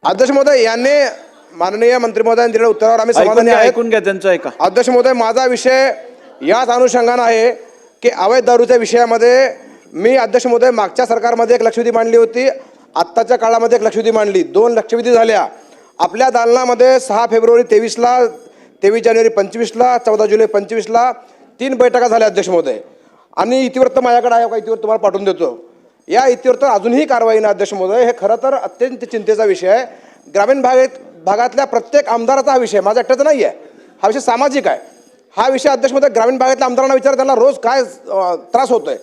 अध्यक्ष महोदय, यांनी माननीय मंत्री महोदयांनी दिलेल्या उत्तरावर आम्ही समाधानी आहे. ऐकून घ्या त्यांचं ऐका. अध्यक्ष महोदय, माझा विषय याच अनुषंगाने आहे की अवैध दारूच्या विषयामध्ये मी अध्यक्ष महोदय मागच्या सरकारमध्ये एक लक्षवेधी मांडली होती, आत्ताच्या काळामध्ये एक लक्षवेधी मांडली, 2 लक्षवेधी झाल्या. आपल्या दालनामध्ये 6 फेब्रुवारी 23ला, 23 जानेवारी 25ला, 14 जुलै 25ला 3 बैठका झाल्या अध्यक्ष महोदय. आणि इतिवृत्त माझ्याकडे आहे, इतिवृत्त तुम्हाला पाठवून देतो. या इतिवृत्त अजूनही कारवाई नाही अध्यक्ष महोदय. हे खरं तर अत्यंत चिंतेचा विषय आहे. ग्रामीण भागातल्या प्रत्येक आमदाराचा हा विषय, माझा एकट्याचा नाही आहे, हा विषय सामाजिक आहे. हा विषय अध्यक्ष महोदय ग्रामीण भागातल्या आमदारांना विचार, त्यांना रोज काय त्रास होतोय,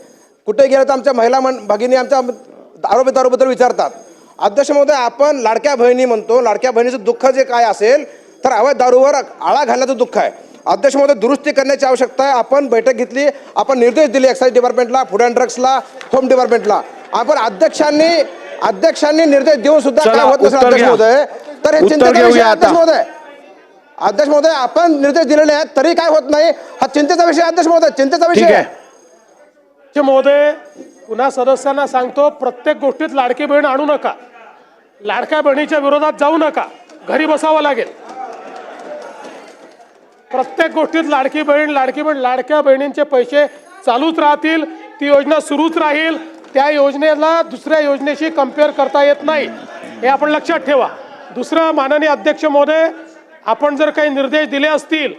कुठे गेलं तर आमच्या महिला भगिनी आमच्या दारूबद्दल विचारतात. अध्यक्ष महोदय, आपण लाडक्या बहिणी म्हणतो, लाडक्या बहिणीचं दुःख जे काय असेल तर अवैध दारूवर आळा घालण्याचं दुःख आहे. अध्यक्ष महोदय, दुरुस्ती करण्याची आवश्यकता आहे. आपण बैठक घेतली, आपण निर्देश दिले एक्साईज डिपार्टमेंटला, फूड अँड ड्रग्सला, होम डिपार्टमेंटला. आपण अध्यक्षांनी निर्देश देऊन सुद्धा काय होत नसेल अध्यक्ष महोदय, तर हे चिंतेचा विषय आहे अध्यक्ष महोदय. अध्यक्ष महोदय, आपण निर्देश दिलेले आहेत तरी काय होत नाही, हा चिंतेचा विषय अध्यक्ष महोदय, चिंतेचा विषय आहे. महोदय, पुन्हा सदस्यांना सांगतो, प्रत्येक गोष्टीत लाडकी बहीण आणू नका, लाडक्या बहिणीच्या विरोधात जाऊ नका, घरी बसावं लागेल. प्रत्येक गोष्टीत लाडकी बहीण, लाडक्या बहिणींचे पैसे चालूच राहतील, ती योजना सुरूच राहील. त्या योजनेला दुसऱ्या योजनेशी कंपेअर करता येत नाही, हे आपण लक्षात ठेवा. दुसरं, माननीय अध्यक्ष महोदय, आपण जर काही निर्देश दिले असतील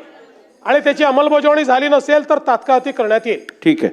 आणि त्याची अंमलबजावणी झाली नसेल तर तात्काळ ती करण्यात येईल. ठीक आहे.